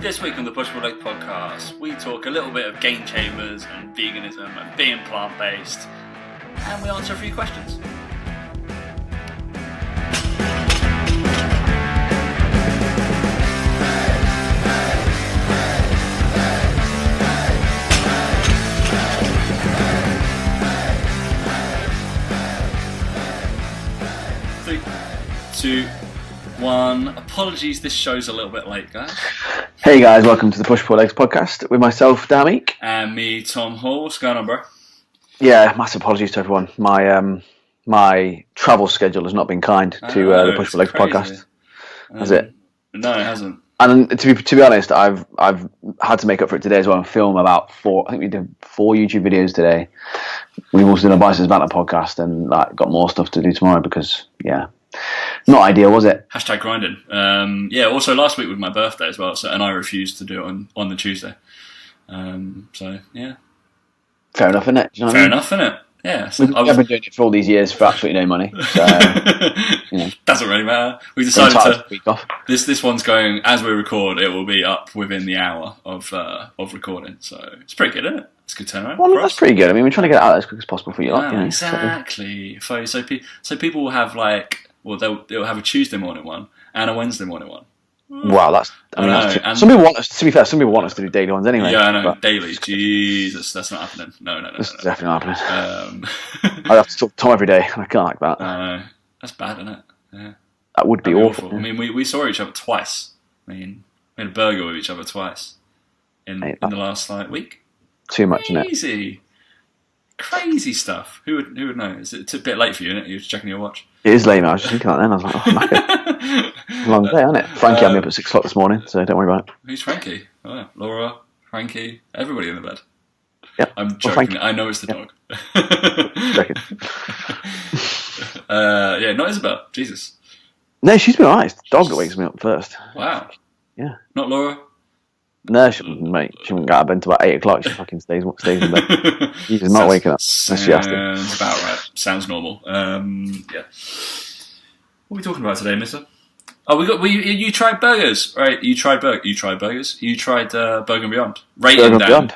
This week on the Push Pull Leg podcast, we talk a little bit of game chambers and veganism and being plant-based, and we answer a few questions. Three, two, one. Apologies, this show's a little bit late, guys. Hey guys, welcome to the Push Pull Legs podcast with myself, Damik. And me, Tom Hall. What's going on, bro? Yeah, massive apologies to everyone. My travel schedule has not been kind to the Push Pull Legs podcast. Has it? No, it hasn't. And to be honest, I've had to make up for it today as well and film about four. I think we did 4 YouTube videos today. We've also done a Biceps Banter podcast and got more stuff to do tomorrow because not ideal, was it? Hashtag grinding. Also last week was my birthday as well, and I refused to do it on the Tuesday. So, yeah. Fair enough, innit? Do you know what I mean? Fair enough, innit? Yeah. So I've been doing it for all these years for absolutely no money. So, doesn't really matter. We decided to week off. This one's going, as we record, it will be up within the hour of recording. So it's pretty good, isn't it? It's a good turnaround. Well, that's pretty good. I mean, we're trying to get it out as quick as possible for you. Exactly. So people will have they'll have a Tuesday morning one and a Wednesday morning one. Wow, that's some people want us. To be fair, some people want us to do daily ones anyway. Yeah, I know. Daily, Jesus, that's not happening. No. That's definitely not happening. I have to talk to Tom every day, and I can't like that. That's bad, isn't it? Yeah, that would be awful. I mean, we saw each other twice. I mean, we had a burger with each other twice in the last week. Too much, isn't it? Crazy stuff. Who would know? It's a bit late for you, isn't it? You're checking your watch. It is late, man. I was just thinking that then. I was like, knackered. Long day, isn't it? Frankie had me up at 6 o'clock this morning, so don't worry about it. Who's Frankie? Oh, yeah. Laura, Frankie, everybody in the bed. Yep. I'm joking. I know it's the dog. Not Isabel. Jesus. No, she's been alright. It's the dog that wakes me up first. Wow. Yeah. Not Laura? No, she wouldn't get out of bed until about 8 o'clock. She fucking stays in bed. She's not waking up unless she has to. Sounds about right. Sounds normal. Yeah. What are we talking about today, mister? Oh, you tried burgers, right? You tried burgers. You tried Burger and Beyond. Rating Burger and Beyond.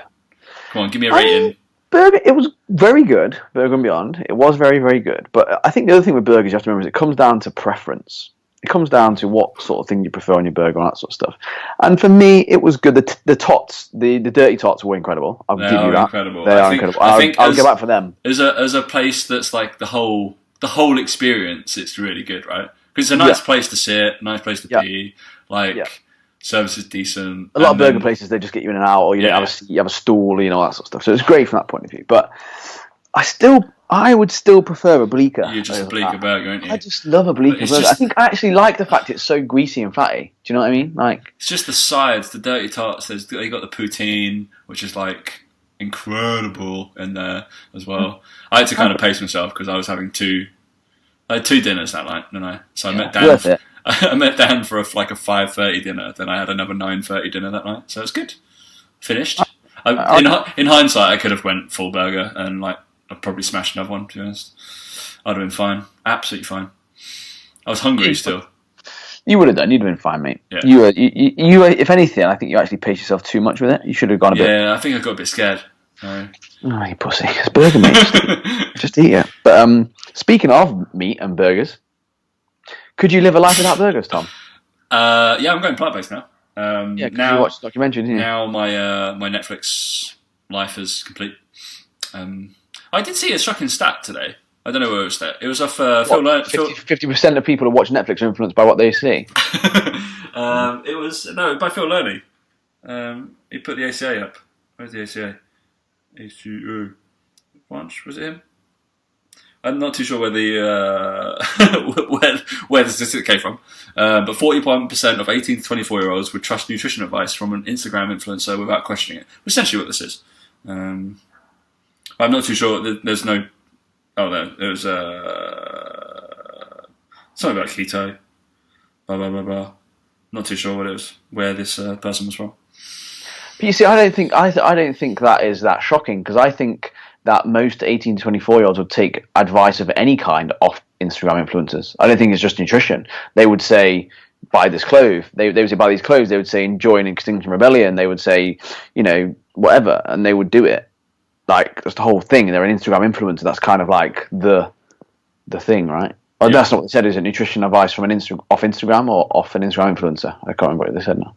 Come on, give me a rating. Burger, it was very good. Burger and Beyond. It was very, very good. But I think the other thing with burgers you have to remember is it comes down to preference. It comes down to what sort of thing you prefer on your burger and that sort of stuff. And for me, it was good. The tots, the dirty tots were incredible. I'll give you that. Incredible. They are incredible. I'll go back for them. As a place that's like the whole experience, it's really good, right? Because it's a nice place to sit, nice place to be. Service is decent. A lot of burger places, they just get you in and out, or you don't have a seat, you have a stool, that sort of stuff. So it's great from that point of view. But I would still prefer a bleeker. You're just a bleeker burger, aren't you? I just love a bleeker burger. I think I actually like the fact it's so greasy and fatty. Do you know what I mean? It's just the sides, the dirty tots. They got the poutine, which is incredible in there as well. I had to kind of pace myself because I was having I had 2 dinners that night, didn't I? So I met Dan. I met Dan for a 5:30 dinner. Then I had another 9:30 dinner that night. So it's good. Finished. In hindsight, I could have went full burger and I'd probably smashed another one, to be honest. I'd have been fine. Absolutely fine. I was hungry still. You would have done. You'd have been fine, mate. Yeah. You were, if anything, I think you actually paced yourself too much with it. You should have gone a bit. Yeah, I think I got a bit scared. Oh, you pussy. It's burger, mate. Just eat it. But speaking of meat and burgers, could you live a life without burgers, Tom? Yeah, I'm going plant-based now. Now you watched the documentary, didn't you? Now my Netflix life is complete. I did see a shocking stat today. I don't know where it was. It was off Phil. 50% of people who watch Netflix are influenced by what they see. It was by Phil Loney. He put the ACA up. Where's the ACA? ACA. Was it him? I'm not too sure where the where the statistic came from, but 41% of 18 to 24-year-olds would trust nutrition advice from an Instagram influencer without questioning it. Essentially, what this is. I'm not too sure. There's no. Oh no, there was something about keto. Blah blah blah blah. Not too sure what it was. Where this person was from. But you see, I don't think that is that shocking because I think that most 18 to 24-year-olds would take advice of any kind off Instagram influencers. I don't think it's just nutrition. They would say, buy this clothes. They would say buy these clothes. They would say join Extinction Rebellion. They would say, whatever, and they would do it. Like that's the whole thing. They're an Instagram influencer. That's kind of like the thing, right? Well, that's not what they said. Is it nutrition advice from off Instagram or off an Instagram influencer? I can't remember what they said now.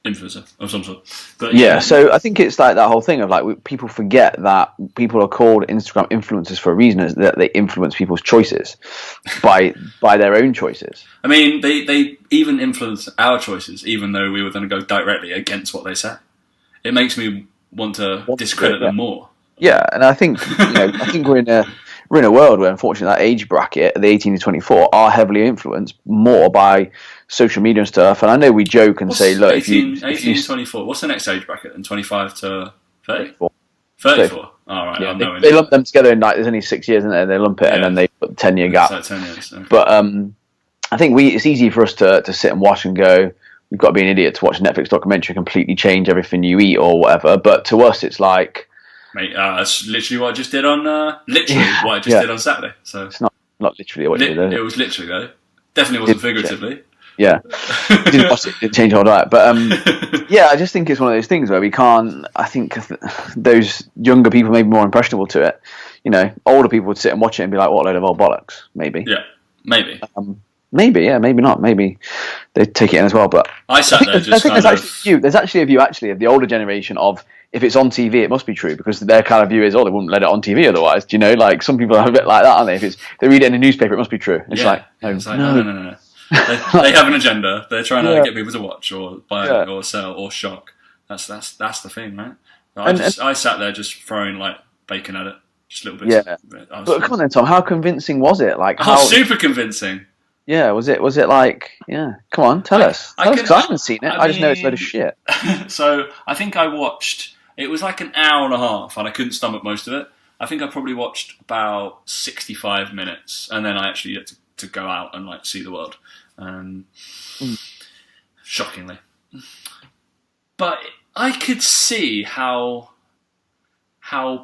Influencer of some sort. But yeah, so I think it's like that whole thing of like people forget that people are called Instagram influencers for a reason, is that they influence people's choices by their own choices. I mean, they even influence our choices, even though we were going to go directly against what they say. It makes me want to discredit them more. Yeah, and I think I think we're in a world where, unfortunately, that age bracket, the 18 to 24, are heavily influenced more by social media and stuff. And I know we joke and say, look, 18 to 24, what's the next age bracket then? 25 to 30? 34. All right. Yeah, they lump them together in like there's only 6 years, isn't there? They lump it and then they put 10-year gap. So 10 years. Okay. But I think it's easy for us to sit and watch and go, you've got to be an idiot to watch a Netflix documentary completely change everything you eat or whatever. But to us, it's like, mate, that's literally what I just did on did on Saturday. So it's not literally what you did. It was literally though. Definitely wasn't figuratively. Yeah, didn't watch it. Didn't change our diet, but yeah, I just think it's one of those things where we can't. I think those younger people may be more impressionable to it. Older people would sit and watch it and be like, "What a load of old bollocks." Maybe. Yeah, maybe. Maybe, yeah, maybe not. Maybe they take it in as well. But I sat there just. I think there's actually a view of the older generation of, if it's on TV, it must be true, because their kind of view is, they wouldn't let it on TV otherwise. Do you know? Like some people are a bit like that, aren't they? If they read it in a newspaper, it must be true. It's no. They have an agenda. They're trying to get people to watch or buy or sell or shock. That's the thing, right? I sat there just throwing like bacon at it, just a little bit. Yeah. But come on then, Tom. How convincing was it? Like super convincing. Yeah, was it like, yeah, come on, tell us. I haven't seen it. I just know it's a load of shit. So I think I watched, it was like an hour and a half and I couldn't stomach most of it. I think I probably watched about 65 minutes and then I actually had to go out and like see the world. Shockingly. But I could see how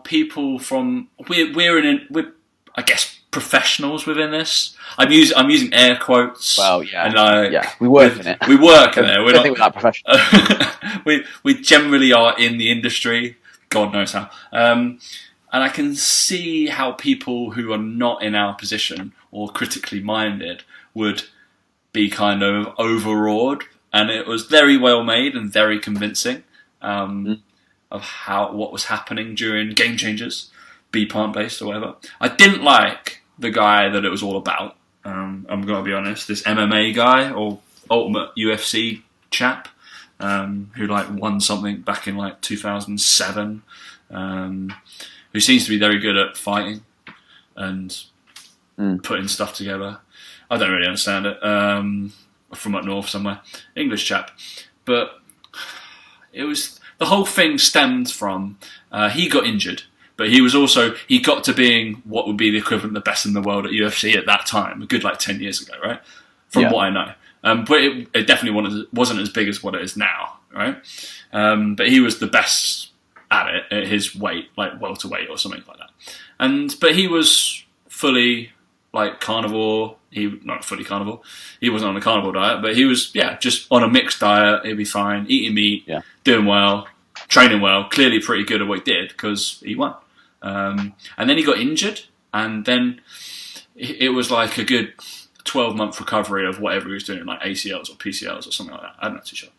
people from, we're I guess, professionals within this. I'm using air quotes. Well, yeah, and we work in it. We work in there. We're not that professional. we generally are in the industry. God knows how. And I can see how people who are not in our position or critically minded would be kind of overawed. And it was very well made and very convincing of what was happening during Game Changers, Be Plant-Based or whatever. I didn't like the guy that it was all about. I'm going to be honest. This MMA guy or Ultimate UFC chap who like won something back in like 2007, who seems to be very good at fighting and putting stuff together. I don't really understand it. From up north somewhere, English chap, but it was, the whole thing stemmed from he got injured. But he got to being what would be the equivalent of the best in the world at UFC at that time, a good like 10 years ago, right? From what I know. But it definitely wasn't as big as what it is now, right? But he was the best at it, at his weight, like welterweight or something like that. But he was fully like carnivore. Not fully carnivore. He wasn't on a carnivore diet, but he was, just on a mixed diet. He'd be fine, eating meat, doing well, training well, clearly pretty good at what he did because he won. And then he got injured, and then it was like a good 12-month recovery of whatever he was doing, like ACLs or PCLs or something like that. I'm not too sure.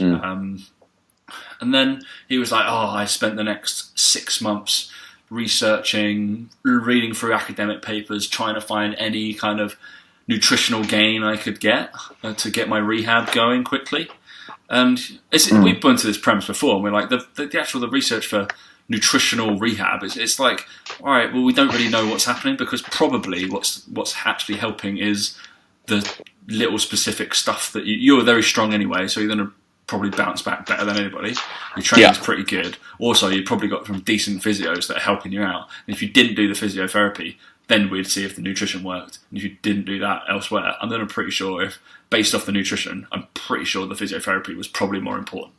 And then he was like, I spent the next 6 months researching, reading through academic papers, trying to find any kind of nutritional gain I could get to get my rehab going quickly. And we've been to this premise before, and we're like, the research for nutritional rehab, it's like, all right, well, we don't really know what's happening, because probably what's actually helping is the little specific stuff that you're very strong anyway, so you're going to probably bounce back better than anybody. Your training's pretty good. Also, you've probably got some decent physios that are helping you out. And if you didn't do the physiotherapy, then we'd see if the nutrition worked. And if you didn't do that elsewhere, I'm then pretty sure if, based off the nutrition, I'm pretty sure the physiotherapy was probably more important.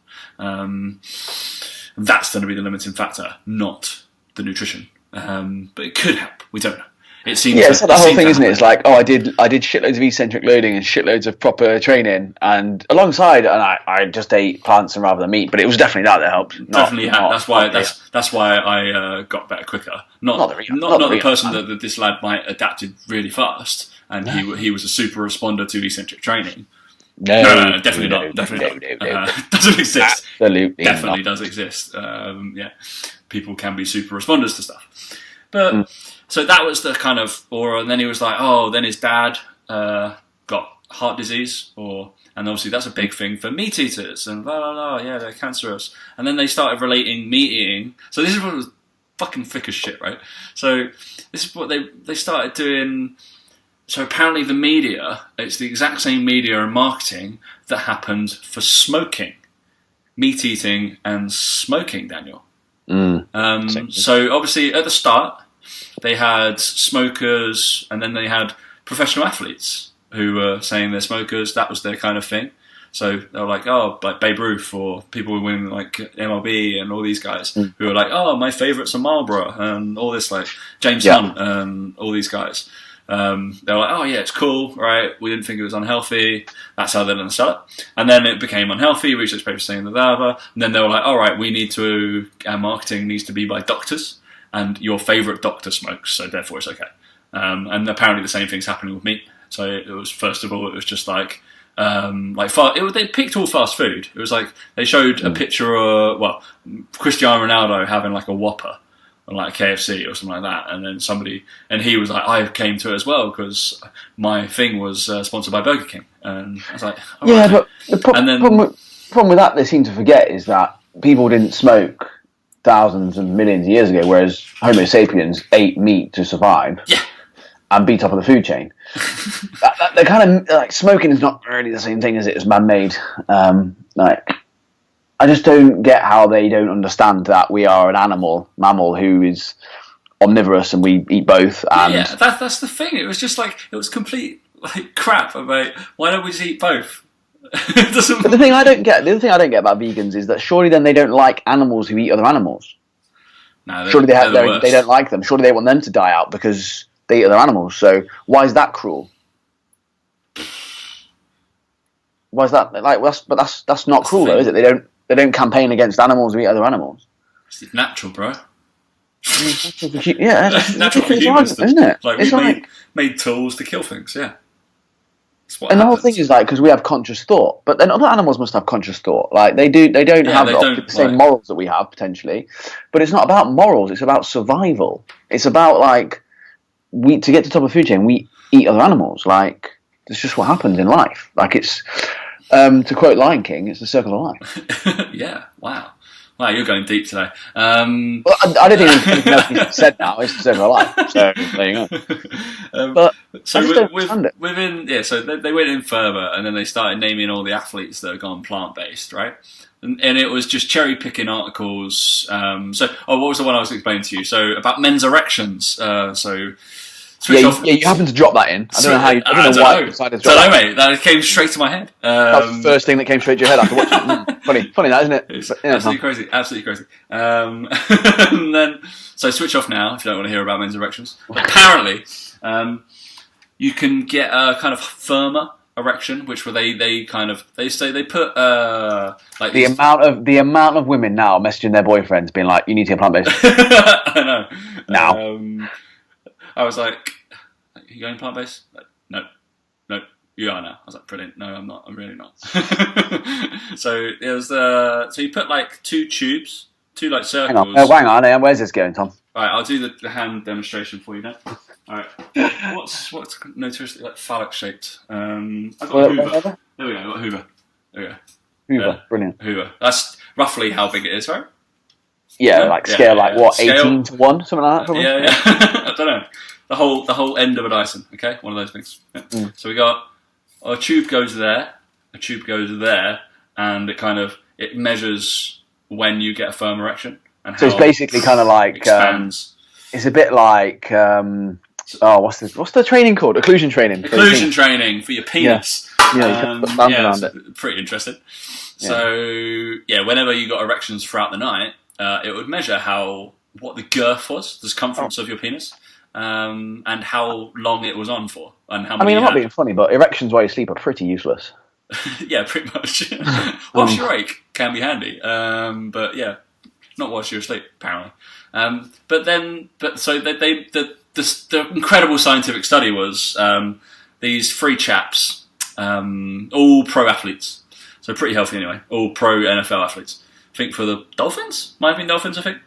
That's going to be the limiting factor, not the nutrition. But it could help. We don't know. it seemed. Yeah, to, it's like that it whole seemed thing, to isn't it? happen. It's like, oh, I did shitloads of eccentric loading and shitloads of proper training, and alongside, and I just ate plants and rather than meat. But it was definitely that helped. Definitely, that's why I got better quicker. Not the person that this lad might adapted really fast, and he was a super responder to eccentric training. No, definitely not. Definitely not. Doesn't exist. Absolutely, definitely does exist. Yeah, people can be super responders to stuff, but so that was the kind of aura. And then he was like, oh, then his dad got heart disease, and obviously that's a big thing for meat eaters, and blah blah blah. Yeah, they're cancerous. And then they started relating meat eating. So this is what was fucking thick as shit, right? So this is what they started doing. So apparently the media, it's the exact same media and marketing that happened for smoking, meat eating and smoking, Daniel. So obviously at the start, they had smokers and then they had professional athletes who were saying they're smokers. That was their kind of thing. So they were like, oh, like Babe Ruth or people who win like MLB and all these guys who were like, oh, my favourites are Marlboro and all this, like James Hunt and all these guys. They were like, oh yeah, it's cool, right? We didn't think it was unhealthy. That's how they're going to sell it. And then it became unhealthy. Research papers saying that. And then they were like, all right, our marketing needs to be by doctors, and your favourite doctor smokes, so therefore it's okay. And apparently the same thing's happening with meat. So it was, first of all, it was just like they picked all fast food. It was like they showed a picture of Cristiano Ronaldo having like a Whopper. Or like KFC or something like that, and then he was like, I came to it as well because my thing was sponsored by Burger King, and I was like, but the problem with that they seem to forget is that people didn't smoke thousands and millions of years ago, whereas Homo sapiens ate meat to survive, and be top of the food chain. They're kind of like smoking is not really the same thing as it is man-made. I just don't get how they don't understand that we are an mammal who is omnivorous and we eat both. And that's the thing. It was just like, it was complete like crap about why don't we just eat both? But the other thing I don't get about vegans is that surely then they don't like animals who eat other animals. No, surely they don't like them. Surely they want them to die out because they eat other animals. So why is that cruel? Why is that like? That's not cruel, though, is it? They don't campaign against animals who eat other animals. It's natural, bro. Yeah, it's natural for humans, isn't it? Like we made tools to kill things. Yeah. And the whole thing is like because we have conscious thought, but then other animals must have conscious thought. Like they do, they don't have the same morals that we have potentially, but it's not about morals. It's about survival. It's about like to get to the top of the food chain, we eat other animals. Like it's just what happens in life. Like it's. To quote Lion King, it's the circle of life. Yeah, wow, you're going deep today. Well, I don't think anything else you said now. It's the circle of life. So there you go. But so so they went in further, and then they started naming all the athletes that had gone plant-based, right? And it was just cherry picking articles. What was the one I was explaining to you? So about men's erections. You happened to drop that in. I don't know how. I don't know why you decided to drop that. Mate. That came straight to my head. That was the first thing that came straight to your head after watching it. Funny that, isn't it? It's absolutely crazy. And then, so switch off now if you don't want to hear about men's erections. Apparently, you can get a kind of firmer erection, which were they say they put like the amount of women now messaging their boyfriends being like, you need to get plant-based. I know. Now. I was like, are you going plant-based? Like, no, you are now. I was like, brilliant. No, I'm not. I'm really not. So it was, so you put like two like circles. Hang on. Where's this going, Tom? All right, I'll do the hand demonstration for you now. All right. What's notoriously like phallic shaped? I've got a Hoover. There we go. I've got a Hoover. There we go. Hoover, brilliant. Hoover. That's roughly how big it is, right? Yeah, scale, what, 18 to 1, something like that, probably? Yeah. I don't know. The whole end of a Dyson, okay? One of those things. Yeah. So we got a tube goes there, and it measures when you get a firm erection. And so it's basically kind of like, expands. It's a bit like, what's the training called? Occlusion training. Occlusion training for your penis. Yeah, around it. Pretty interesting. So, whenever you got erections throughout the night, it would measure what the girth was, the circumference of your penis. and how long it was on for, and how I many. mean, you I'm not had. being funny, but erections while you sleep are pretty useless. Yeah, pretty much. Whilst you're awake can be handy, but yeah, not whilst you're asleep apparently. So the incredible scientific study was these three chaps, all pro athletes, so pretty healthy anyway, all pro NFL athletes. I think for the Dolphins, might have been Dolphins. I think.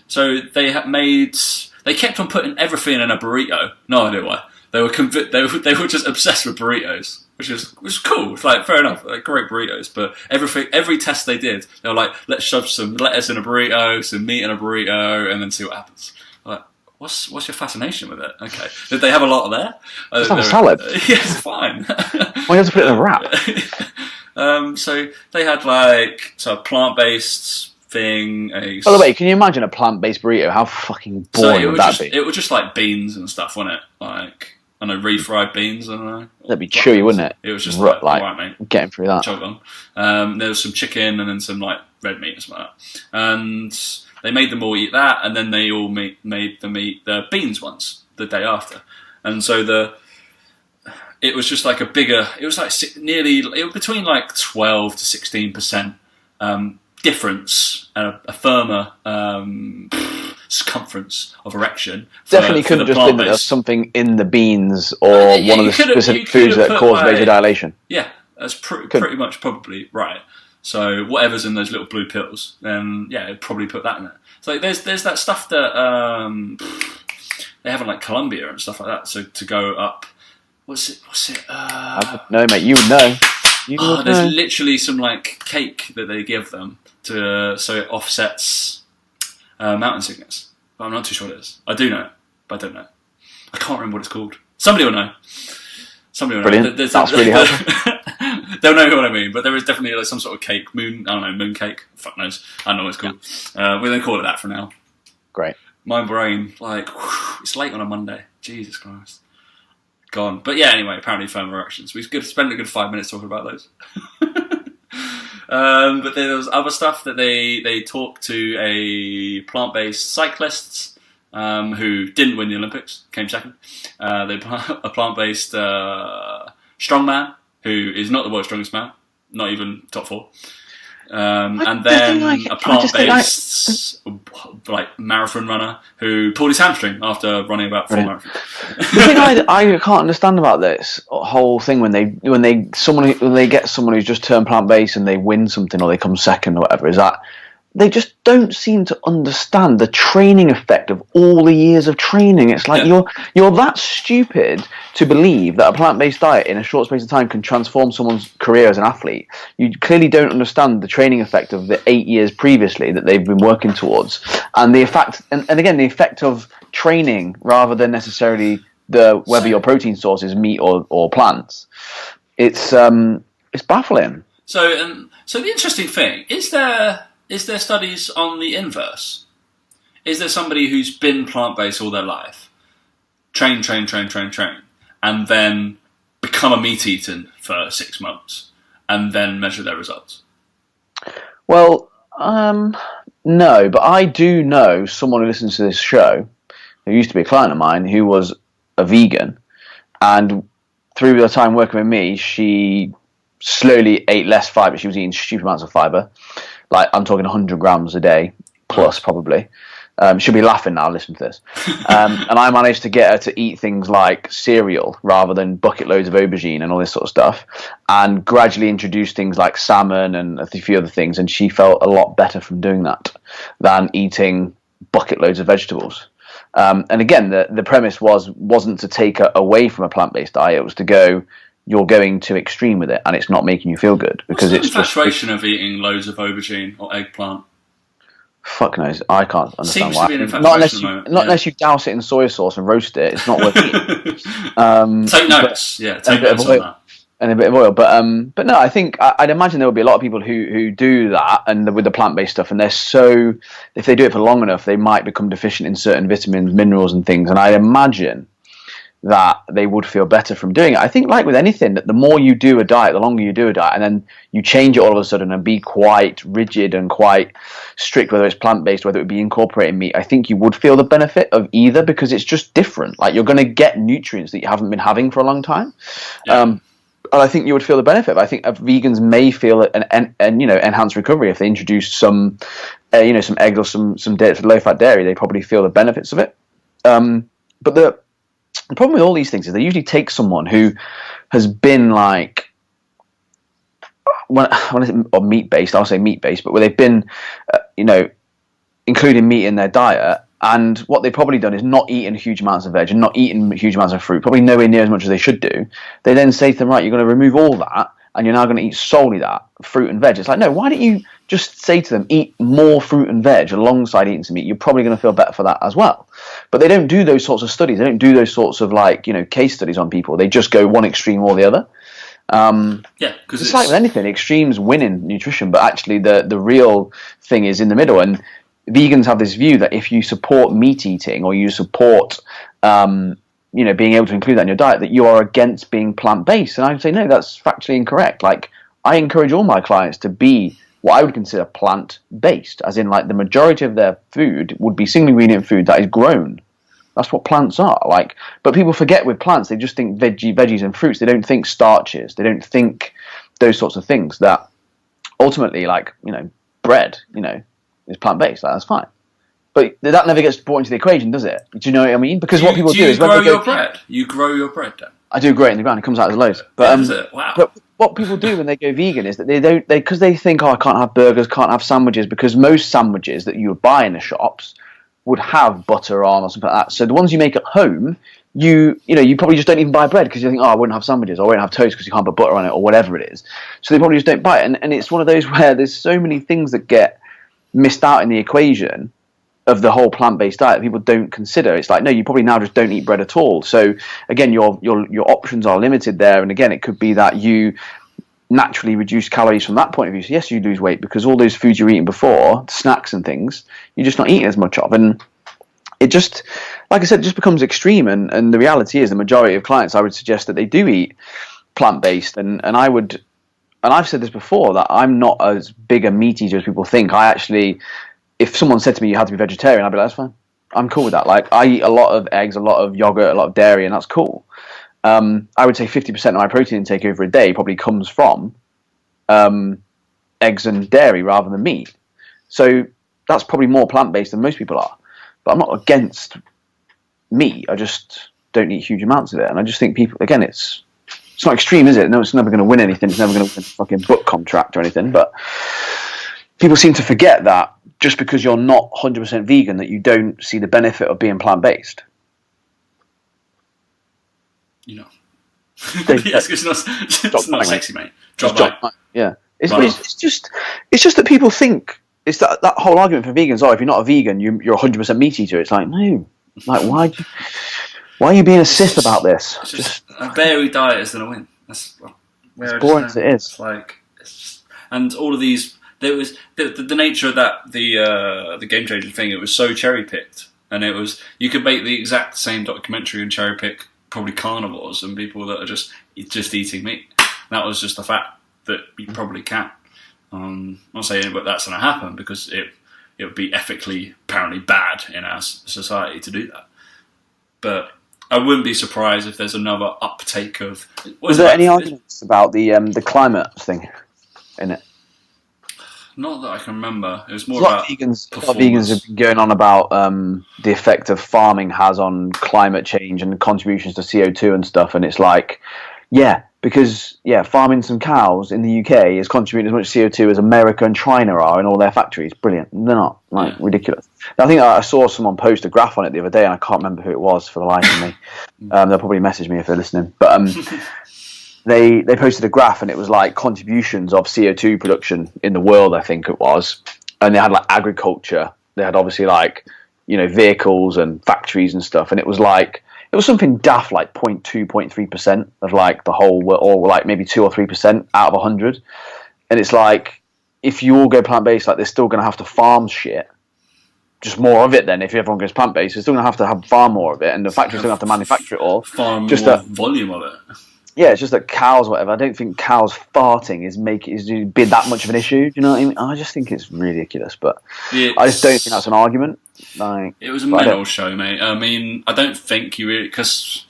So they kept on putting everything in a burrito. No idea why. They were they were just obsessed with burritos, which was cool. It's like fair enough, like great burritos. But every test they did, they were like, let's shove some lettuce in a burrito, some meat in a burrito, and then see what happens. Like, what's your fascination with it? Okay, did they have a lot of there? It's not a salad. Yeah, it's fine. Why do you have to put it in a wrap? So they had like a plant-based thing. By the way, can you imagine a plant-based burrito? How fucking boring would that be? It was just like beans and stuff, wasn't it? Like, I don't know, refried beans. I don't know. That'd be chewy, wouldn't it? It was just like right, mate. Getting through that. Chug on. There was some chicken and then some like red meat and something like that. And they made them all eat that, and then they all made them eat the beans ones the day after. And so it was just like a bigger. It was like between like 12 to 16% difference, a firmer circumference of erection. Definitely couldn't just been that there's something in the beans or one of the specific foods that cause vasodilation. Yeah, that's pretty much probably right. So whatever's in those little blue pills, then yeah, it'd probably put that in it. So there's that stuff that they have in like Colombia and stuff like that. So to go up, what's it? No, mate, you would know. There's literally some like cake that they give them so it offsets mountain sickness. But I'm not too sure what it is. I do know it, but I don't know. I can't remember what it's called. Somebody will know. Brilliant. That's really helpful. They'll know what I mean, but there is definitely like some sort of cake, moon cake. Fuck knows. I don't know what it's called. Yeah. We're going to call it that for now. Great. My brain, like, it's late on a Monday. Jesus Christ. Gone. But yeah, anyway, apparently firm erections. We spent a good 5 minutes talking about those. But there was other stuff that they talked to a plant-based cyclists who didn't win the Olympics, came second. A plant-based strongman who is not the world's strongest man, not even top four. And then a plant-based like marathon runner who pulled his hamstring after running about 4 marathons. The thing I can't understand about this whole thing when they get someone who's just turned plant-based and they win something or they come second or whatever is that they just don't seem to understand the training effect of all the years of training. It's like you're that stupid to believe that a plant-based diet in a short space of time can transform someone's career as an athlete. You clearly don't understand the training effect of the 8 years previously that they've been working towards, and the effect, and again, the effect of training rather than necessarily whether your protein source is meat or plants. It's baffling. So the interesting thing is there studies on the inverse? Is there somebody who's been plant-based all their life, train, and then become a meat eater for 6 months, and then measure their results? Well, no, but I do know someone who listens to this show, who used to be a client of mine, who was a vegan, and through the time working with me, she slowly ate less fibre. She was eating stupid amounts of fibre. Like, I'm talking 100 grams a day, plus probably. She'll be laughing now, listen to this. And I managed to get her to eat things like cereal rather than bucket loads of aubergine and all this sort of stuff, and gradually introduce things like salmon and a few other things, and she felt a lot better from doing that than eating bucket loads of vegetables. And again, the premise wasn't to take her away from a plant-based diet, it was to go, you're going too extreme with it and it's not making you feel good because it's the infatuation of eating loads of aubergine or eggplant. Fuck knows, I can't understand Seems why. To be an unless you douse it in soy sauce and roast it, it's not worth eating. Take notes, take notes on that. And a bit of oil, but no, I think I'd imagine there would be a lot of people who do that and with the plant-based stuff, and if they do it for long enough, they might become deficient in certain vitamins, minerals, and things. And I'd imagine that they would feel better from doing it. I think, like with anything, that the more you do a diet, the longer you do a diet, and then you change it all of a sudden and be quite rigid and quite strict, whether it's plant-based, whether it would be incorporating meat, I think you would feel the benefit of either, because it's just different. Like, you're going to get nutrients that you haven't been having for a long time. Yeah. And I think you would feel the benefit. I think vegans may feel an enhanced recovery if they introduce some some eggs or some low-fat dairy. They probably feel the benefits of it. But the problem with all these things is they usually take someone who has been like, when I say meat-based, I'll say meat-based, but where they've been, including meat in their diet, and what they've probably done is not eating huge amounts of veg and not eating huge amounts of fruit, probably nowhere near as much as they should do. They then say to them, right, you're going to remove all that, and you're now going to eat solely that, fruit and veg. It's like, no, why don't you just say to them, eat more fruit and veg alongside eating some meat? You're probably going to feel better for that as well. But they don't do those sorts of studies. They don't do those sorts of case studies on people. They just go one extreme or the other. Because it's like with anything, extremes win in nutrition, but actually the real thing is in the middle. And vegans have this view that if you support meat eating, or you support being able to include that in your diet, that you are against being plant-based. And I would say, no, that's factually incorrect. Like, I encourage all my clients to be what I would consider plant-based, as in, like, the majority of their food would be single ingredient food that is grown. That's what plants are. Like, but people forget with plants, they just think veggies and fruits. They don't think starches. They don't think those sorts of things. That ultimately, bread, is plant-based. Like, that's fine. But that never gets brought into the equation, does it? Do you know what I mean? Because what people do is, you grow your bread. You grow your bread then. I do grow it in the ground. It comes out as loads. But Is it? Wow. But what people do when they go vegan is that because they think, I can't have burgers, can't have sandwiches, because most sandwiches that you would buy in the shops would have butter on or something like that. So the ones you make at home, you probably just don't even buy bread because you think, I wouldn't have sandwiches, or I won't have toast because you can't put butter on it, or whatever it is. So they probably just don't buy it. And it's one of those where there's so many things that get missed out in the equation of the whole plant-based diet that people don't consider. It's like, no, you probably now just don't eat bread at all. So again, your options are limited there. And again, it could be that you naturally reduce calories from that point of view. So yes, you lose weight because all those foods you were eating before, snacks and things, you're just not eating as much of. And it just, like I said, it just becomes extreme. And the reality is, the majority of clients, I would suggest that they do eat plant-based. And I've said this before, that I'm not as big a meat eater as people think. I actually, if someone said to me you had to be vegetarian, I'd be like, that's fine. I'm cool with that. Like, I eat a lot of eggs, a lot of yogurt, a lot of dairy, and that's cool. I would say 50% of my protein intake over a day probably comes from eggs and dairy rather than meat. So that's probably more plant-based than most people are. But I'm not against meat. I just don't eat huge amounts of it. And I just think people, again, it's not extreme, is it? No, it's never going to win anything. It's never going to win a fucking book contract or anything. But people seem to forget that just because you're not 100% vegan, that you don't see the benefit of being plant-based. Yes, it's not sexy, mate. Drop. Yeah. It's just that people think, it's that whole argument for vegans, if you're not a vegan, you're 100% meat eater. It's like, no. Like, why are you being a Sith about this? It's just a varied diet is going to win. That's as boring as it is. And all of these, there was the nature of that, the game changer thing. It was so cherry picked, and it was, you could make the exact same documentary and cherry pick probably carnivores and people that are just eating meat. That was just the fact that you probably can. I'm not saying that that's going to happen, because it would be ethically apparently bad in our society to do that. But I wouldn't be surprised if there's another uptake of. Was there any arguments about the climate thing in it? Not that I can remember. It was more about vegans. A lot of vegans have been going on about the effect of farming has on climate change and contributions to CO2 and stuff. And it's like, because farming some cows in the UK is contributing as much CO2 as America and China are in all their factories. Brilliant. They're not. Ridiculous. I think I saw someone post a graph on it the other day, and I can't remember who it was for the life of me. They'll probably message me if they're listening. But they posted a graph, and it was like contributions of CO2 production in the world, I think it was. And they had like agriculture. They had obviously like, vehicles and factories and stuff. And it was like, it was something daft, like 0.2, 0.3% of like the whole, or like maybe 2 or 3% out of 100. And it's like, if you all go plant-based, like they're still going to have to farm shit. just more of it then. If everyone goes plant-based, it's still going to have far more of it, and the factory's still going to have to manufacture it all. Far more volume of it. Yeah, it's just that cows, whatever. I don't think cows farting is be that much of an issue. Do you know what I mean? I just think it's ridiculous, but I just don't think that's an argument. Like, it was a mental show, mate. I mean, I don't think you really, because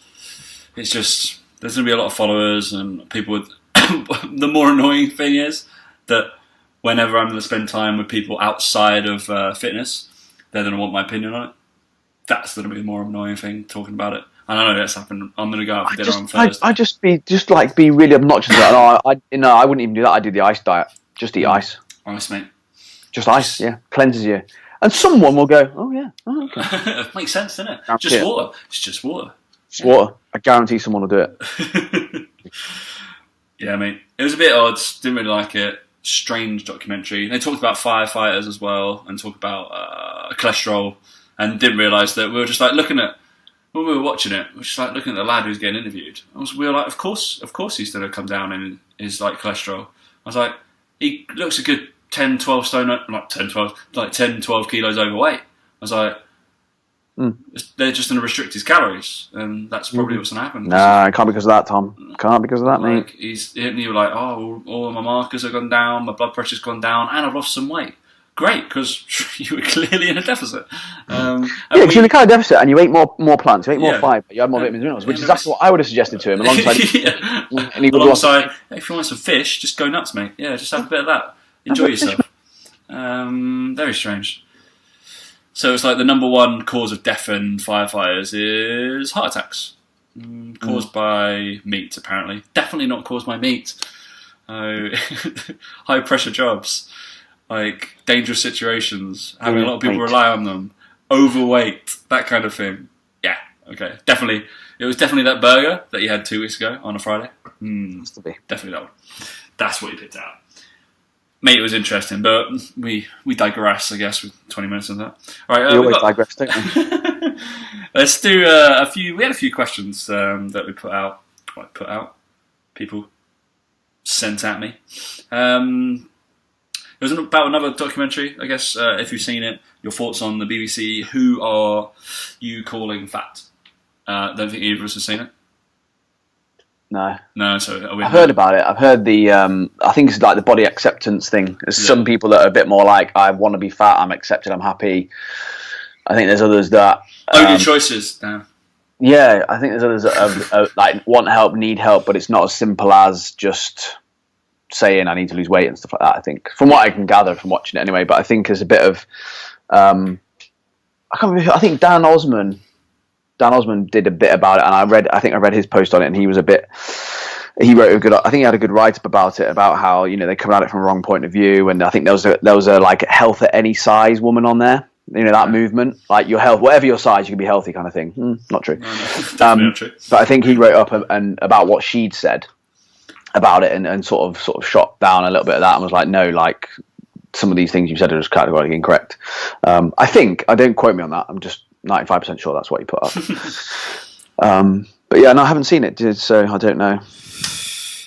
it's just there's going to be a lot of followers and people with. The more annoying thing is that whenever I'm going to spend time with people outside of fitness, they're going to want my opinion on it. That's going to be the more annoying thing, talking about it. And I know that's happened. I'm going to go out for dinner on Thursday. I just be really obnoxious. I wouldn't even do that. I do the ice diet. Just eat ice. Ice, mate. Just ice, yeah. Cleanses you. And someone will go, oh yeah, oh, okay. It makes sense, doesn't it? Just water. It's just water. It's water. I guarantee someone will do it. Yeah, mate. It was a bit odd. Didn't really like it. Strange documentary. They talked about firefighters as well, and talked about cholesterol, and didn't realise that we were just like looking at when we were watching it. We were just like looking at the lad who's getting interviewed. We were like, of course, he's going to come down in his like cholesterol. I was like, he looks a good 10, 12 stone, not 10, 12, like 10, 12 kilos overweight. I was like, they're just going to restrict his calories, and that's probably what's going to happen. Nah, it can't because of that, Tom. Can't because of that, like, mate. You were like, oh, all of my markers have gone down, my blood pressure's gone down, and I've lost some weight. Great, because you were clearly in a deficit. Because you're in a kind of deficit, and you ate more plants, you ate more fibre, you had more vitamins and minerals, which is exactly what I would have suggested to him. Alongside, if you want some fish, just go nuts, mate. Yeah, just have a bit of that. Enjoy yourself. Very strange. So it's like the number one cause of death in firefighters is heart attacks. Caused by meat, apparently. Definitely not caused by meat. High pressure jobs. Like dangerous situations. Having a lot of people rely on them. Overweight. That kind of thing. Yeah, okay. Definitely. It was definitely that burger that you had 2 weeks ago on a Friday. Must be. Definitely that one. That's what you picked out. Mate, it was interesting, but we digress, I guess, with 20 minutes of that. All right, we always digress, don't we? Let's do a few. We had a few questions that we put out. People sent at me. It was about another documentary, I guess, if you've seen it. Your thoughts on the BBC, Who Are You Calling Fat? Don't think either of us have seen it. No. So I've heard about it. I've heard the. I think it's like the body acceptance thing. There's some people that are a bit more like, I want to be fat. I'm accepted. I'm happy. I think there's others that only choices now. Yeah, I think there's others that are, like want help, need help, but it's not as simple as just saying I need to lose weight and stuff like that. I think, from what I can gather from watching it anyway. But I think there's a bit of. I think Dan Osman did a bit about it, and I think I read his post on it, and he wrote I think he had a good write-up about it, about how, they come at it from a wrong point of view, and I think there was a like health at any size woman on there, that movement, like your health, whatever your size, you can be healthy kind of thing. Not true. No, definitely not true. But I think he wrote up and about what she'd said about it, and sort of shot down a little bit of that, and was like, no, like some of these things you said are just categorically incorrect. I think, I don't quote me on that, I'm just 95% sure that's what he put up. But yeah, no, I haven't seen it, so I don't know.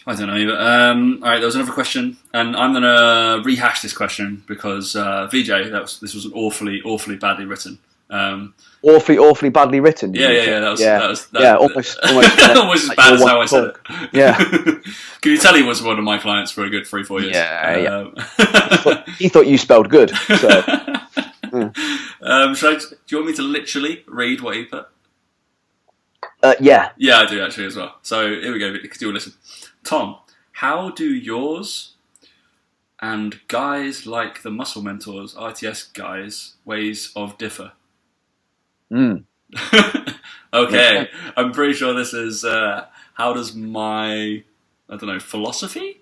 I don't know either. All right, there was another question, and I'm going to rehash this question because VJ, this was an awfully badly written. Awfully badly written. Yeah. That was almost almost as bad as how I said it. Yeah. Can you tell he was one of my clients for a good 3-4 years? Yeah. He thought you spelled good. So. Do you want me to literally read what he put? Yeah. Yeah, I do actually as well. So here we go. Because you'll listen. Tom, how do yours and guys like the Muscle Mentors, RTS guys, ways of differ? Okay. I'm pretty sure this is how does my, philosophy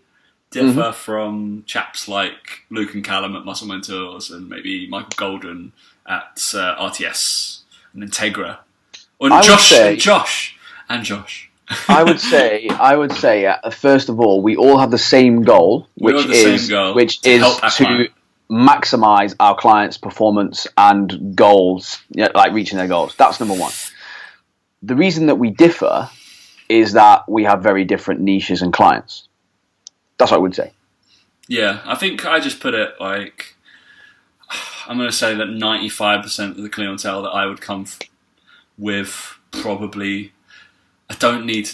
differ from chaps like Luke and Callum at Muscle Mentors, and maybe Michael Golden at RTS and Integra, and Josh. I would say, first of all, we all have the same goal, which is to maximize our clients' performance and goals, like reaching their goals. That's number one. The reason that we differ is that we have very different niches and clients. That's what I would say. Yeah, I think I just put it like, I'm going to say that 95% of the clientele that I would come with probably, I don't need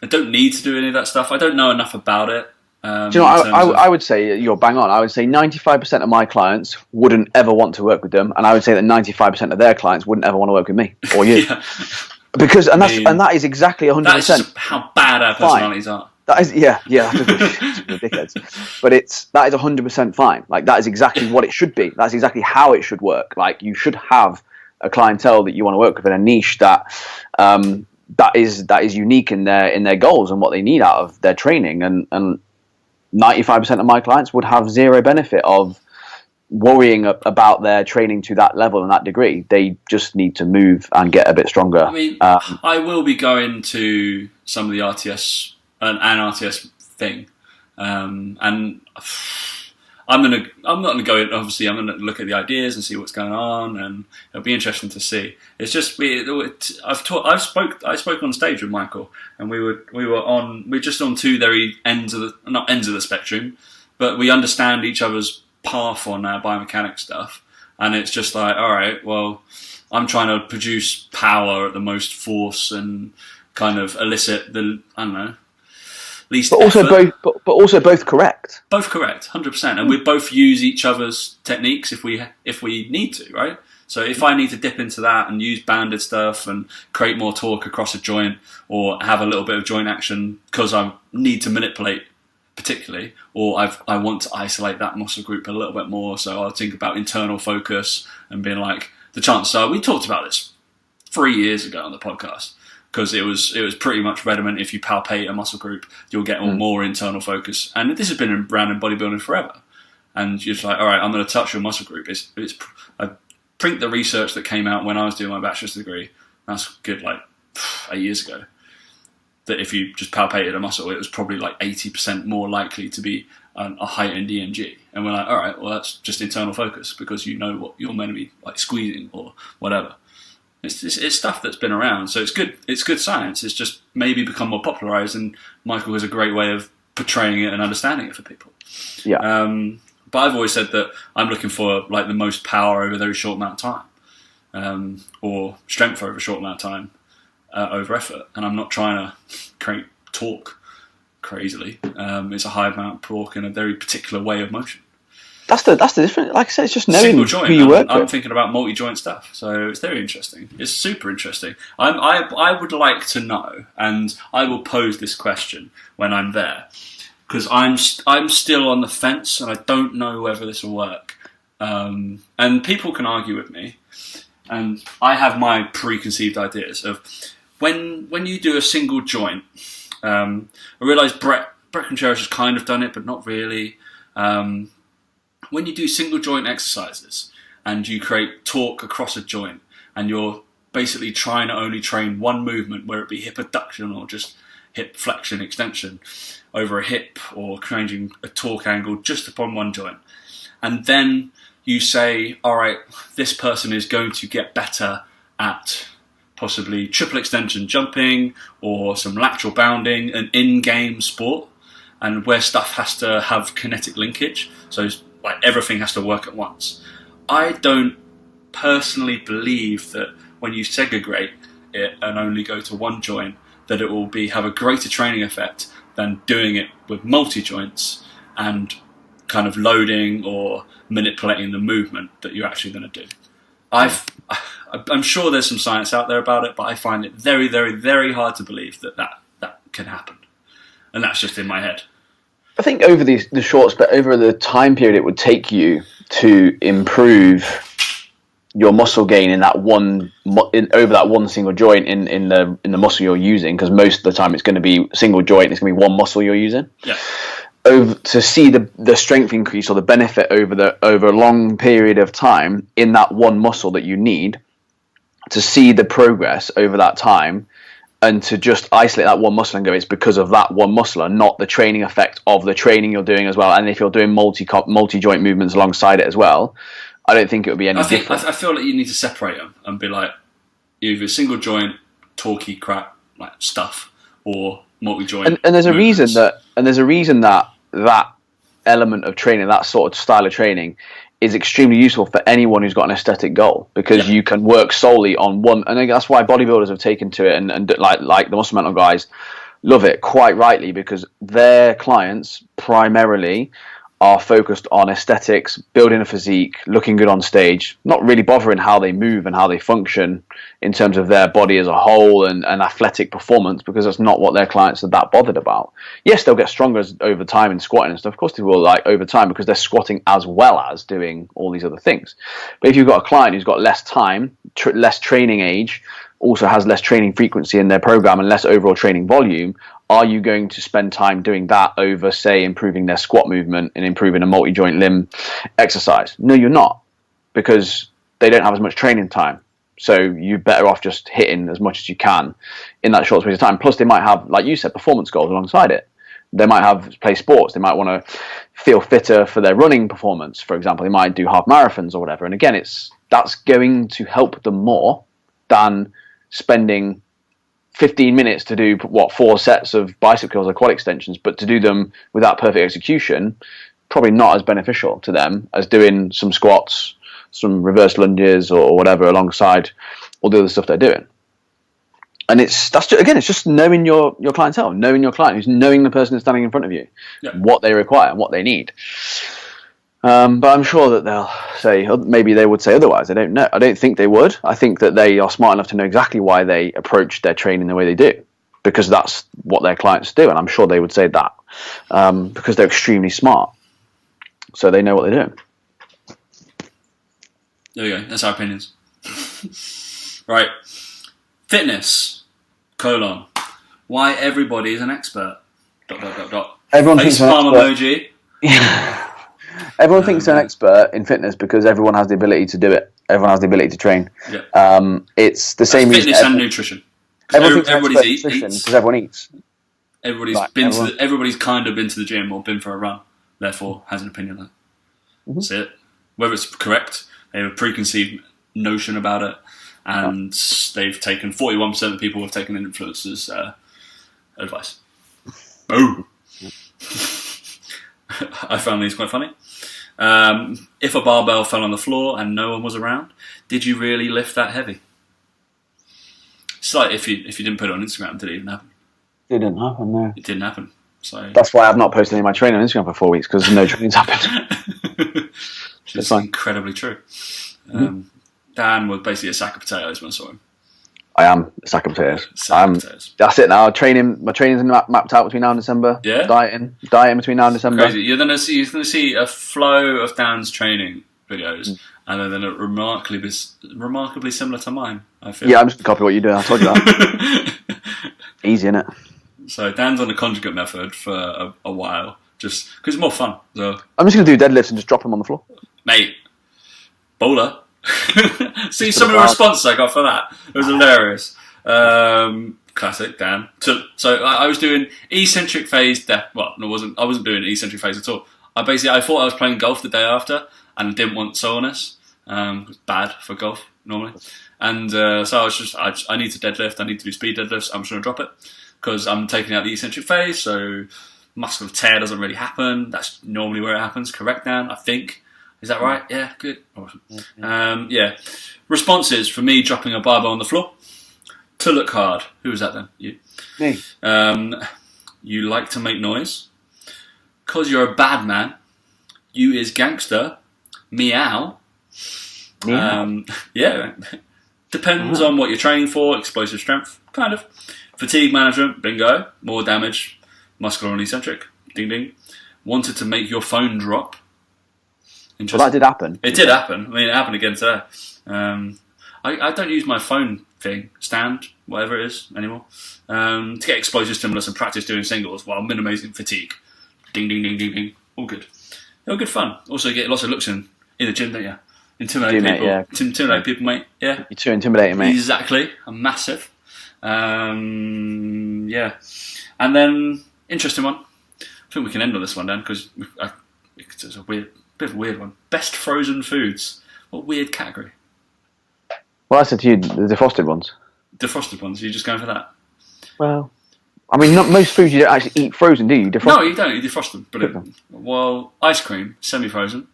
to do any of that stuff. I don't know enough about it. Do you know, I would say you're bang on. I would say 95% of my clients wouldn't ever want to work with them, and I would say that 95% of their clients wouldn't ever want to work with me or you. Yeah. Because that is exactly 100%. That's how bad our personalities are. That is dickheads. But that is 100% fine. Like, that is exactly what it should be. That's exactly how it should work. Like, you should have a clientele that you want to work with in a niche that is unique in their goals and what they need out of their training. And 95% of my clients would have zero benefit of worrying about their training to that level and that degree. They just need to move and get a bit stronger. I mean, I will be going to some of the RTS and RTS thing, and I'm not gonna go in. Obviously, I'm gonna look at the ideas and see what's going on, and it'll be interesting to see. It's just I spoke on stage with Michael, and we were just on two very ends of the spectrum, but we understand each other's path on our biomechanics stuff, and it's just like, all right, well, I'm trying to produce power at the most force and kind of elicit the, I don't know, least but also both correct. Both correct, 100%. And we both use each other's techniques if we need to, right? So if I need to dip into that and use banded stuff and create more torque across a joint, or have a little bit of joint action because I need to manipulate particularly, or I want to isolate that muscle group a little bit more, so I'll think about internal focus and being like, the chances are, we talked about this 3 years ago on the podcast, because it was pretty much redundant. If you palpate a muscle group, you'll get more internal focus. And this has been around in bodybuilding forever. And you're just like, all right, I'm going to touch your muscle group. I print the research that came out when I was doing my bachelor's degree. That's good, like 8 years ago. That if you just palpated a muscle, it was probably like 80% more likely to be a heightened EMG. And we're like, all right, well, that's just internal focus, because you know what you're meant to be like squeezing or whatever. It's stuff that's been around, so it's good. It's good science. It's just maybe become more popularized, and Michael has a great way of portraying it and understanding it for people. Yeah. But I've always said that I'm looking for like the most power over a very short amount of time, or strength over a short amount of time over effort. And I'm not trying to create torque crazily. It's a high amount of torque in a very particular way of motion. That's the difference. Like I said, it's just knowing single joint, who you work with. I'm thinking about multi-joint stuff, so it's very interesting. It's super interesting. I would like to know, and I will pose this question when I'm there, because I'm still on the fence, and I don't know whether this will work. And people can argue with me, and I have my preconceived ideas of when you do a single joint. I realise Brett Contreras has kind of done it, but not really. When you do single joint exercises and you create torque across a joint, and you're basically trying to only train one movement, whether it be hip abduction or just hip flexion extension over a hip, or changing a torque angle just upon one joint, and then you say, all right, this person is going to get better at possibly triple extension jumping or some lateral bounding, an in-game sport, and where stuff has to have kinetic linkage, so like everything has to work at once. I don't personally believe that when you segregate it and only go to one joint, that it will have a greater training effect than doing it with multi-joints and kind of loading or manipulating the movement that you're actually going to do. I'm sure there's some science out there about it, but I find it very, very, very hard to believe that can happen. And that's just in my head. I think over over the time period it would take you to improve your muscle gain in that over that one single joint in the muscle you're using, because most of the time it's going to be single joint, it's going to be one muscle you're using. Yeah. To see the strength increase or the benefit over a long period of time in that one muscle that you need, to see the progress over that time, and to just isolate that one muscle and go, it's because of that one muscle and not the training effect of the training you're doing as well. And if you're doing multi-joint movements alongside it as well, I don't think it would be any different. I feel like you need to separate them and be like, either single joint, torquey crap like stuff, or multi-joint. And there's a reason that that element of training, that sort of style of training, is extremely useful for anyone who's got an aesthetic goal, because you can work solely on one, and I think that's why bodybuilders have taken to it, and like the Muscle Mental guys love it quite rightly, because their clients primarily are focused on aesthetics, building a physique, looking good on stage, not really bothering how they move and how they function in terms of their body as a whole and athletic performance, because that's not what their clients are that bothered about. Yes, they'll get stronger over time in squatting and stuff. Of course they will, like over time, because they're squatting as well as doing all these other things. But if you've got a client who's got less time, less training age, also has less training frequency in their program and less overall training volume, are you going to spend time doing that over, say, improving their squat movement and improving a multi-joint limb exercise? No, you're not, because they don't have as much training time. So you're better off just hitting as much as you can in that short space of time. Plus, they might have, like you said, performance goals alongside it. They might have play sports. They might want to feel fitter for their running performance, for example. They might do half marathons or whatever. And again, that's going to help them more than spending 15 minutes to do 4 sets of bicep curls or quad extensions, but to do them without perfect execution, probably not as beneficial to them as doing some squats, some reverse lunges or whatever alongside all the other stuff they're doing. And it's just knowing your clientele, knowing your client, who's knowing the person who's standing in front of you, what they require and what they need. But I'm sure that they'll say, maybe they would say otherwise. I don't know. I don't think they would. I think that they are smart enough to know exactly why they approach their training the way they do, because that's what their clients do. And I'm sure they would say that because they're extremely smart. So they know what they're doing. There we go. That's our opinions. Right. Fitness, : why everybody is an expert, ... Everyone Face thinks an palm expert. emoji. Everyone thinks they're an expert in fitness because everyone has the ability to do it. Everyone has the ability to train. Yeah. It's the same reason. Fitness and nutrition. Everybody's because everyone eats. Everybody's kind of been to the gym or been for a run, therefore has an opinion on it. That's it. Whether it's correct, they have a preconceived notion about it, and they've taken 41% of people have taken an influencer's advice. Boom. I found these quite funny. If a barbell fell on the floor and no one was around, did you really lift that heavy? It's like if you didn't put it on Instagram, did it even happen? It didn't happen, no. It didn't happen. So that's why I've not posted any of my training on Instagram for 4 weeks, because no training's happened. It's incredibly true. Dan was basically a sack of potatoes when I saw him. I am a sack of potatoes. That's it now. My training's mapped out between now and December. Yeah. Dieting between now and December. Crazy. You're gonna see a flow of Dan's training videos, and then they're remarkably similar to mine, I feel. Yeah, I'm just gonna copy what you do. I told you that. Easy, innit? So Dan's on the conjugate method for a while, just because it's more fun. So I'm just gonna do deadlifts and just drop them on the floor. Mate, bowler. See some of the responses I got for that. It was hilarious. Classic Dan. So I was doing eccentric phase. I wasn't doing eccentric phase at all. I thought I was playing golf the day after, and I didn't want soreness. It's bad for golf normally. And so I was I need to deadlift. I need to do speed deadlifts. I'm just going to drop it because I'm taking out the eccentric phase. So muscular tear doesn't really happen. That's normally where it happens. Correct, Dan? I think. Is that right? Yeah, good. Awesome. Yeah. Responses for me dropping a barbell on the floor. To look hard. Who was that then? You. Me. You like to make noise. Cause you're a bad man. You is gangster. Meow. Yeah. Depends on what you're training for. Explosive strength. Kind of. Fatigue management. Bingo. More damage. Muscular and eccentric. Ding ding. Wanted to make your phone drop. Well, that did happen. It did happen. I mean, it happened again today. I don't use my phone stand, whatever it is, anymore, to get explosive stimulus and practice doing singles while minimizing fatigue. Ding, ding, ding, ding, ding. All good. All good fun. Also, you get lots of looks in the gym, don't you? Intimidate people. Mate, yeah. Intimidate people, mate. Yeah. You're too intimidating, mate. Exactly. I'm massive. Yeah. And then, interesting one. I think we can end on this one, Dan, because it's a bit of a weird one. Best frozen foods. What weird category? Well, I said to you, the defrosted ones. Defrosted ones? You're just going for that? Well, I mean, not most foods you don't actually eat frozen, do you? No, you don't. You defrost them. Brilliant. Well, ice cream, semi-frozen.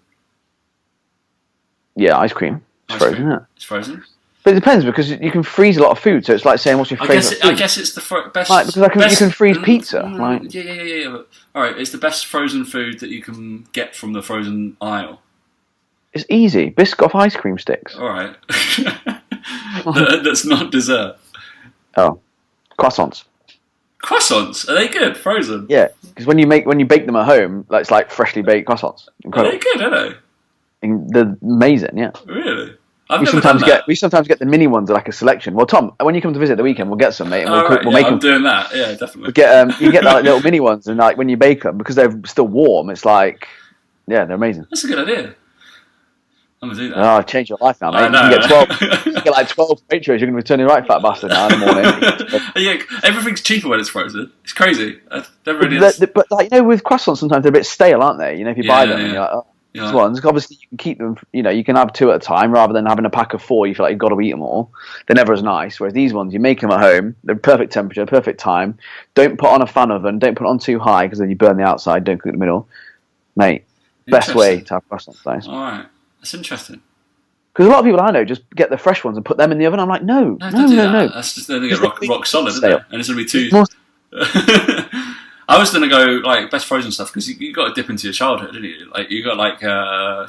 Yeah, ice cream. It's frozen, isn't it? It's frozen. But it depends because you can freeze a lot of food. So it's like saying, what's your favourite food? I guess it's the best. Like, because you can freeze pizza. Like, Yeah. But, all right, it's the best frozen food that you can get from the frozen aisle. It's easy. Biscoff ice cream sticks. All right. That's not dessert. Oh, croissants. Croissants, are they good frozen? Yeah, because when you bake them at home, like, it's like freshly baked croissants. Incredible. Are they good? Are they? They're amazing. Yeah. Really? We sometimes get the mini ones at like a selection. Well, Tom, when you come to visit the weekend, we'll get some, mate. And we'll make them. I'm doing that. Yeah, definitely. You get like little mini ones, and like when you bake them, because they're still warm, it's like, yeah, they're amazing. That's a good idea. I'm gonna do that. Oh, change your life now, mate. I know. You can get 12. You get like 12 Waitrose. You're gonna be turning right, fat bastard, now in the morning. Yeah, everything's cheaper when it's frozen. It's crazy. But like, with croissants, sometimes they're a bit stale, aren't they? If you buy them, and you're like, oh. These ones, obviously, you can keep them. You can have 2 at a time rather than having a pack of 4. You feel like you've got to eat them all. They're never as nice. Whereas these ones, you make them at home. They're perfect temperature, perfect time. Don't put on a fan oven. Don't put it on too high because then you burn the outside. Don't cook the middle, mate. Best way to have croissants, guys. All right, that's interesting. Because a lot of people I know just get the fresh ones and put them in the oven. I'm like, no. That's just then they get rock solid, isn't it? And it's gonna be too. I was gonna go like best frozen stuff because you got to dip into your childhood, didn't you? Like you got like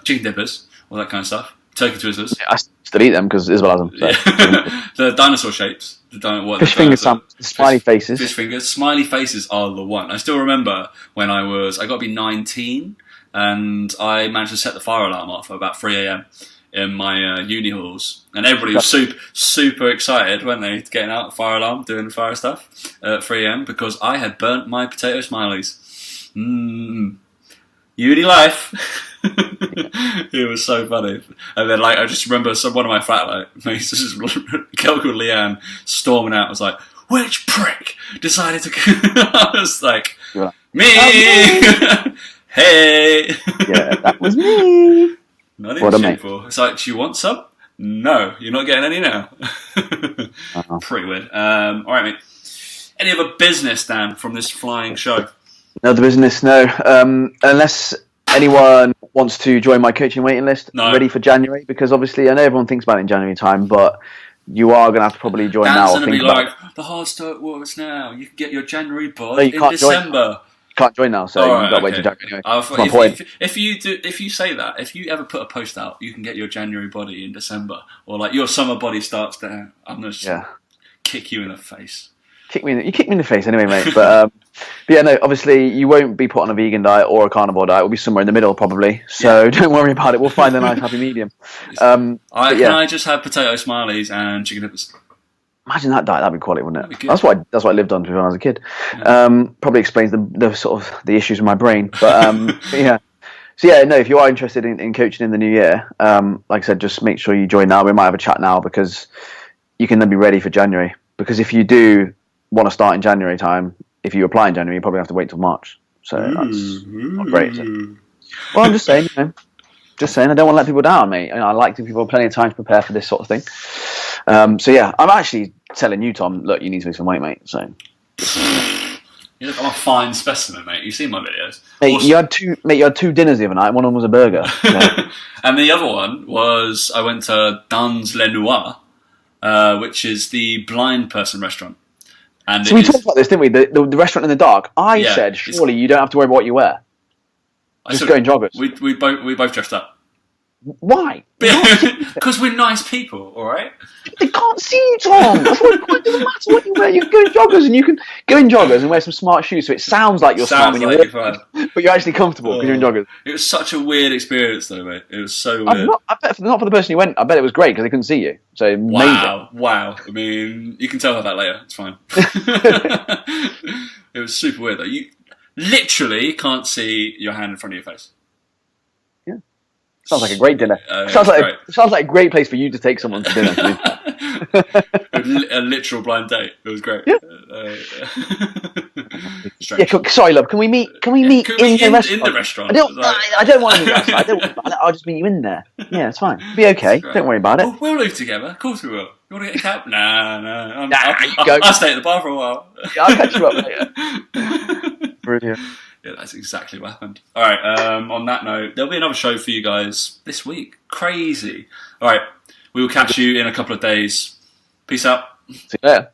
chicken dippers, all that kind of stuff, turkey twizzlers. Yeah, I still eat them because Isabel has them. So. Yeah. The dinosaur shapes, fish fingers, smiley faces. Fish fingers, smiley faces are the one. I still remember when I got to be 19, and I managed to set the fire alarm off at about 3 a.m. in my uni halls, and everybody was super excited, weren't they, getting out the fire alarm, doing fire stuff at 3 a.m. because I had burnt my potato smileys. Uni life. It was so funny. And then, like, I just remember one of my flatmate mates, this is a girl called Leanne, storming out. I was like, which prick decided to? I was like, me. Hey. Yeah, that was me. Not even shameful. It's like, do you want some? No, you're not getting any now. Pretty weird. All right, mate. Any other business, Dan, from this flying show? No other business, no. Unless anyone wants to join my coaching waiting list, ready for January, because obviously I know everyone thinks about it in January time, but you are going to have to probably join now. Dan's going to be like, the hard start works now. You can get your January bod in December. You can't join now, so you've got to wait till January anyway. If you say that, if you ever put a post out, you can get your January body in December, or like your summer body starts there, I'm going to kick you in the face. You kick me in the face anyway, mate. But yeah, no, obviously you won't be put on a vegan diet or a carnivore diet. We'll be somewhere in the middle probably. So don't worry about it. We'll find a nice happy medium. Can I just have potato smileys and chicken dippers? Imagine that diet. That'd be quality, wouldn't it? That's what I lived on when I was a kid. Yeah. Probably explains the sort of the issues with my brain. But yeah. So yeah, no. If you are interested in coaching in the new year, like I said, just make sure you join now. We might have a chat now because you can then be ready for January. Because if you do want to start in January time, if you apply in January, you probably have to wait till March. So that's not great. Well, I'm just saying, just saying, I don't want to let people down, mate. I like to give people plenty of time to prepare for this sort of thing. So yeah, I'm actually telling you, Tom, look, you need to lose some weight, mate. So you look, I'm a fine specimen, mate. You've seen my videos. Mate, you had two dinners the other night. One of them was a burger. And the other one was I went to Dans Le Noir, which is the blind person restaurant. And so we talked about this, didn't we? The restaurant in the dark. I said, surely you don't have to worry about what you wear. Just go in joggers. We both dressed up. Why? Because we're nice people, all right? They can't see you, Tom. That's what it doesn't matter what you wear. You can go in joggers, and you can go in joggers and wear some smart shoes, so it sounds like you're smart when you're but you're actually comfortable because you're in joggers. It was such a weird experience, though, mate. It was so weird. I bet not for the person who went. I bet it was great because they couldn't see you. So amazing. Wow. I mean, you can tell her that later. It's fine. It was super weird, though. You literally can't see your hand in front of your face. Sounds like a great dinner. Sounds like a great place for you to take someone to dinner. A literal blind date. It was great. Yeah. Sorry, love. Can we meet in the restaurant? I don't want to meet outside. I'll just meet you in there. Yeah, it's fine. Be okay. Don't worry about it. We'll live together. Of course we will. You want to get a cab? No. Go. I'll stay at the bar for a while. Yeah, I'll catch you up later. Brilliant. Yeah, that's exactly what happened. All right, on that note, there'll be another show for you guys this week. Crazy. All right, we will catch you in a couple of days. Peace out. See you later.